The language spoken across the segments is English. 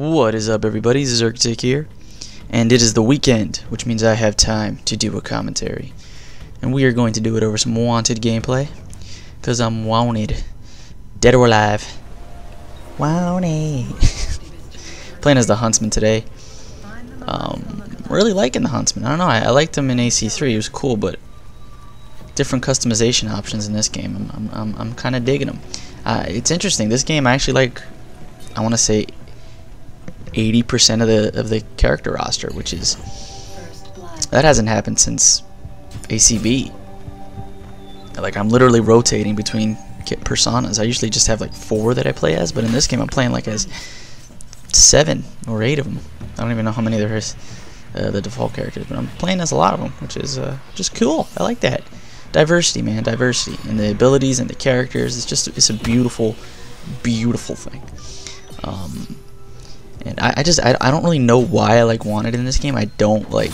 What is up, everybody? Zergtic here, and it is the weekend, which means I have time to do a commentary. And we are going to do it over some Wanted gameplay, because I'm wanted. Dead or alive. Wanted. Playing as the Huntsman today. Really liking the Huntsman. I don't know, I liked him in AC3, he was cool, but different customization options in this game. I'm kind of digging them. It's interesting, this game I actually like, I want to say 80% of the character roster, which is, that hasn't happened since ACB. Like, I'm literally rotating between personas. I usually just have like 4 that I play as, but in this game I'm playing like as 7 or 8 of them. I don't even know how many there is, the default characters, but I'm playing as a lot of them, which is just cool. I like that. Diversity, man, diversity in the abilities and the characters. It's a beautiful, beautiful thing. And I don't really know why I like Wanted in this game. I don't like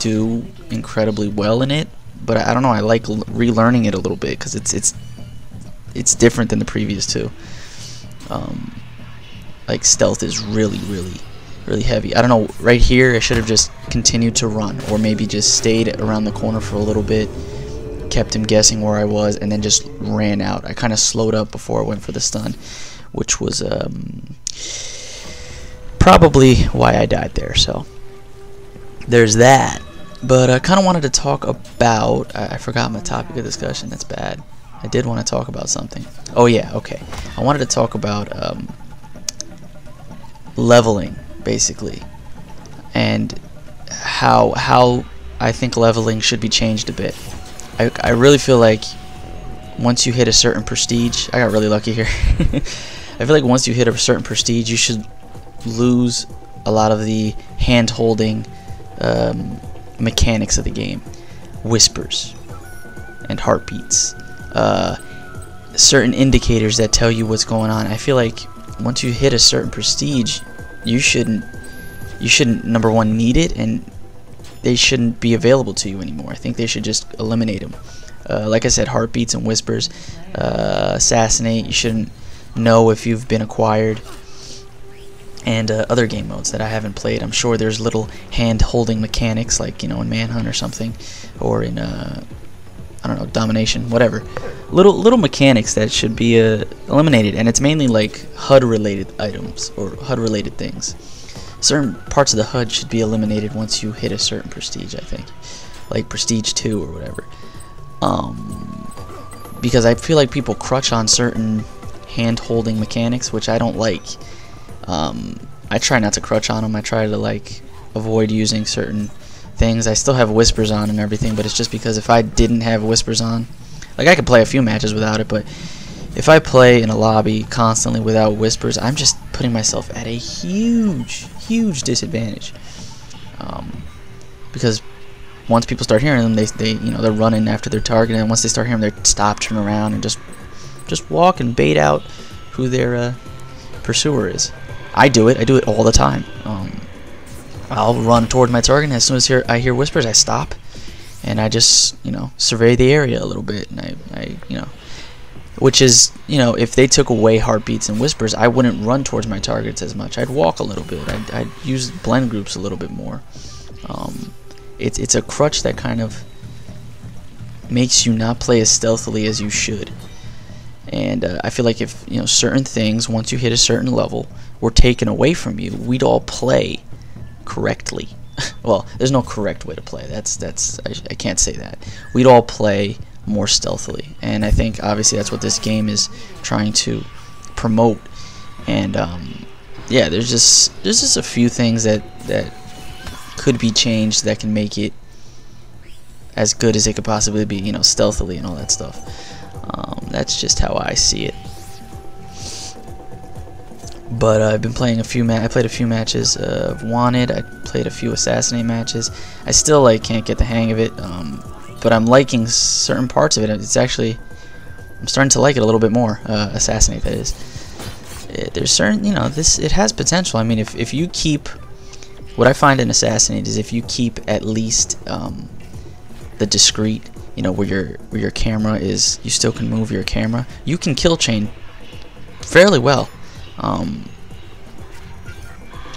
do incredibly well in it, but I don't know. I like relearning it a little bit because it's different than the previous two. Like stealth is really heavy. I don't know. Right here, I should have just continued to run, or maybe just stayed around the corner for a little bit, kept him guessing where I was, and then just ran out. I kind of slowed up before I went for the stun, which was probably why I died there. So there's that. But I kind of wanted to talk about, I forgot my topic of discussion. That's bad. I did want to talk about something. Oh yeah, okay. I wanted to talk about leveling, basically, and how I think leveling should be changed a bit. I really feel like once you hit a certain prestige, I got really lucky here. I feel like once you hit a certain prestige, you should lose a lot of the hand-holding mechanics of the game. Whispers and heartbeats, certain indicators that tell you what's going on. I feel like once you hit a certain prestige, you shouldn't number one need it, and they shouldn't be available to you anymore. I think they should just eliminate them. Like I said, heartbeats and whispers, assassinate, you shouldn't know if you've been acquired, and other game modes that I haven't played. I'm sure there's little hand-holding mechanics, like, you know, in Manhunt or something, or in I don't know, Domination, whatever. Little mechanics that should be eliminated, and it's mainly like HUD-related items or HUD-related things. Certain parts of the HUD should be eliminated once you hit a certain prestige, I think, like Prestige 2 or whatever. Because I feel like people crutch on certain hand-holding mechanics, which I don't like. I try not to crutch on them. I try to like avoid using certain things. I still have whispers on and everything, but it's just because if I didn't have whispers on, like, I could play a few matches without it, but if I play in a lobby constantly without whispers, I'm just putting myself at a huge disadvantage. Because once people start hearing them, they you know, they're running after their target, and once they start hearing them, they stop, turn around, and just walk and bait out who their pursuer is. I do it all the time. I'll run toward my target, and as soon as I hear whispers, I stop, and I just, you know, survey the area a little bit, and I you know, which is, you know, if they took away heartbeats and whispers, I wouldn't run towards my targets as much. I'd walk a little bit. I'd use blend groups a little bit more. It's a crutch that kind of makes you not play as stealthily as you should. And I feel like if, you know, certain things, once you hit a certain level, were taken away from you, we'd all play correctly. Well, there's no correct way to play. I can't say that. We'd all play more stealthily, and I think obviously that's what this game is trying to promote. And yeah, there's just a few things that could be changed that can make it as good as it could possibly be, you know, stealthily and all that stuff. That's just how I see it. But I've been playing I played a few matches of Wanted. I played a few Assassinate matches. I still like can't get the hang of it, but I'm liking certain parts of it. It's actually, I'm starting to like it a little bit more. Assassinate, that is. There's certain, you know, it has potential. I mean, if you keep, what I find in Assassinate is if you keep at least the discrete, you know, where your camera is, you still can move your camera, you can kill chain fairly well.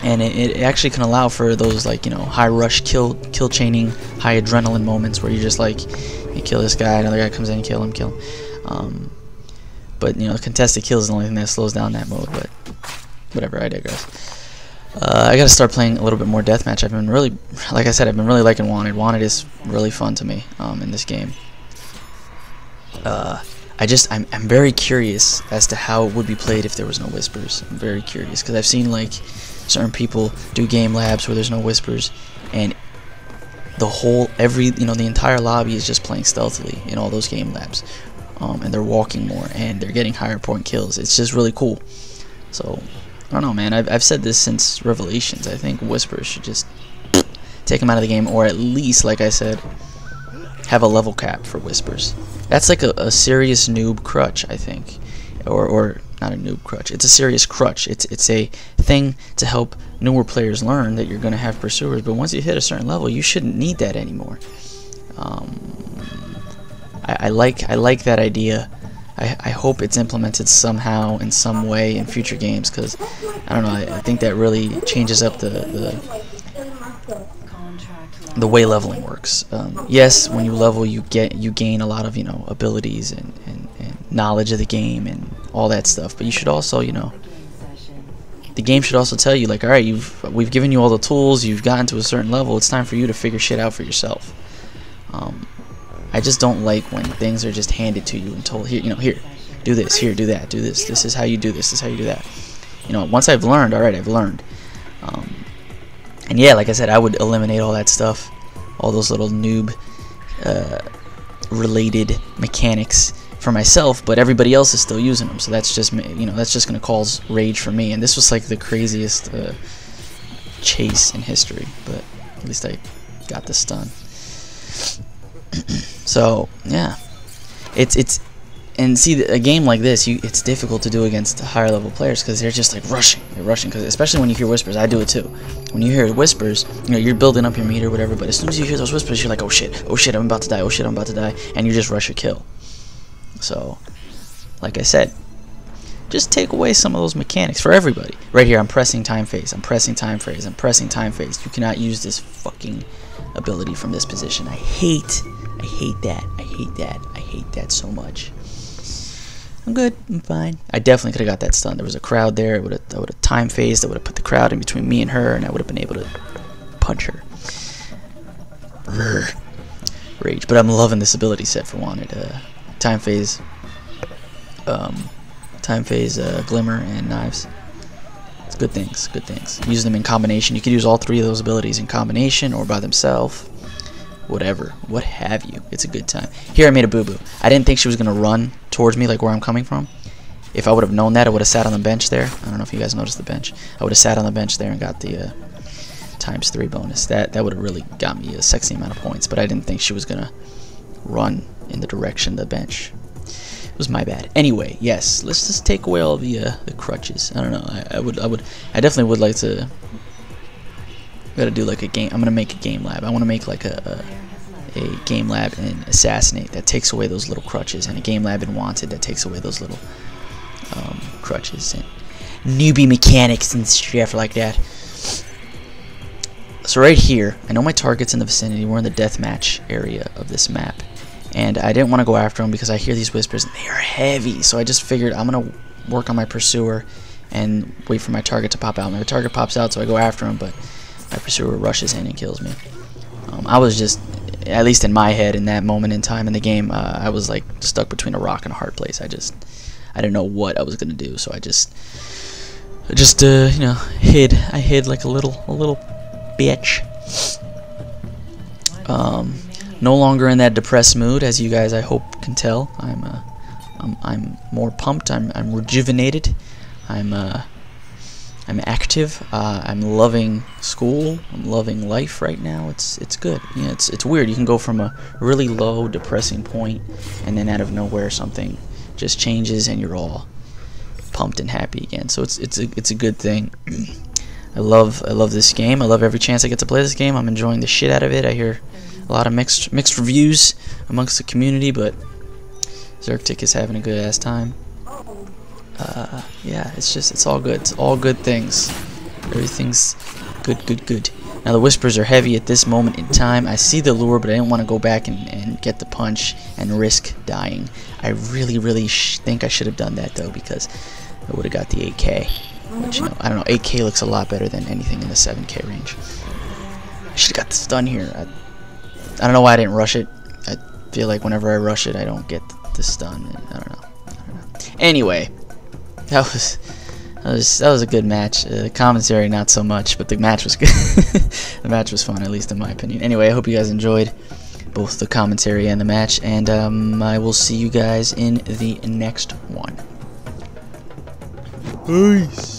and it actually can allow for those, like, you know, high rush kill chaining, high adrenaline moments where you're just like, you kill this guy, another guy comes in, kill him. But you know, contested kills is the only thing that slows down that mode. But whatever, I digress. I gotta start playing a little bit more deathmatch. I've been really, like I said, I've been really liking Wanted. Wanted is really fun to me in this game. I'm very curious as to how it would be played if there was no whispers. I'm very curious because I've seen like certain people do game labs where there's no whispers, and the entire lobby is just playing stealthily in all those game labs, and they're walking more and they're getting higher point kills. It's just really cool. So I don't know, man. I've said this since Revelations. I think whispers should just take them out of the game, or at least, like I said, have a level cap for whispers. That's like a serious noob crutch, I think, or not a noob crutch. It's a serious crutch. It's a thing to help newer players learn that you're gonna have pursuers. But once you hit a certain level, you shouldn't need that anymore. I like that idea. I hope it's implemented somehow in some way in future games, because I don't know. I think that really changes up the way leveling works. Yes, when you level, you gain a lot of, you know, abilities and knowledge of the game and all that stuff. But you should also, you know, the game should also tell you, like, all right, we've given you all the tools, you've gotten to a certain level, it's time for you to figure shit out for yourself. I just don't like when things are just handed to you and told, here, you know, here, do this, here, do that, do this. This is how you do this. This is how you do that. You know, once I've learned, all right, I've learned. And yeah, like I said, I would eliminate all that stuff, all those little noob related mechanics for myself, but everybody else is still using them, so that's just, you know, that's just gonna cause rage for me. And this was like the craziest chase in history, but at least I got this done. So yeah, it's and see, a game like this, it's difficult to do against higher level players because they're just like rushing. They're rushing, because especially when you hear whispers. I do it too. When you hear whispers, you know, you're building up your meter, whatever. But as soon as you hear those whispers, you're like, oh shit, I'm about to die, oh shit, I'm about to die, and you just rush your kill. So, like I said, just take away some of those mechanics for everybody. Right here, I'm pressing time phase. I'm pressing time phase. I'm pressing time phase. You cannot use this fucking ability from this position. I hate that. I hate that. I hate that so much. I'm good. I'm fine. I definitely could have got that stun. There was a crowd there. I would have time phased. I would have put the crowd in between me and her, and I would have been able to punch her. Rage. But I'm loving this ability set for Wanted. Time phase, glimmer, and knives. It's good things. Good things. Use them in combination. You could use all three of those abilities in combination or by themselves. Whatever, what have you. It's a good time. Here I made a boo-boo. I didn't think she was going to run towards me like where I'm coming from. If I would have known that, I would have sat on the bench there. I don't know if you guys noticed the bench. I would have sat on the bench there and got the ×3 bonus. That would have really got me a sexy amount of points, but I didn't think she was going to run in the direction of the bench. It was my bad. Anyway, yes, let's just take away all the crutches. I don't know. I definitely would like to. Gotta do like a game. I'm gonna make a game lab. I want to make like a game lab in Assassinate that takes away those little crutches, and a game lab in Wanted that takes away those little crutches and newbie mechanics and stuff like that. So right here, I know my target's in the vicinity. We're in the deathmatch area of this map, and I didn't want to go after them because I hear these whispers and they are heavy. So I just figured I'm gonna work on my pursuer and wait for my target to pop out. My target pops out, so I go after him, but my pursuer rushes in and kills me. I was just, at least in my head, in that moment in time in the game, I was like stuck between a rock and a hard place. I didn't know what I was gonna do, so I just you know, hid. I hid like a little bitch. No longer in that depressed mood, as you guys I hope can tell. I'm more pumped. I'm rejuvenated. I'm active. I'm loving school. I'm loving life right now. It's good. You know, it's weird. You can go from a really low, depressing point, and then out of nowhere something just changes, and you're all pumped and happy again. So it's a good thing. I love this game. I love every chance I get to play this game. I'm enjoying the shit out of it. I hear a lot of mixed reviews amongst the community, but Zergtic is having a good ass time. Yeah, it's all good. It's all good things. Everything's good, good, good. Now the whispers are heavy at this moment in time. I see the lure, but I didn't want to go back and get the punch and risk dying. I really, really think I should have done that though, because I would have got the 8K. But you know, I don't know. 8K looks a lot better than anything in the 7K range. I should have got the stun here. I don't know why I didn't rush it. I feel like whenever I rush it, I don't get the stun. I don't know. Anyway, that was a good match. Commentary not so much, but the match was good. The match was fun, at least in my opinion. Anyway, I hope you guys enjoyed both the commentary and the match, and I will see you guys in the next one. Peace.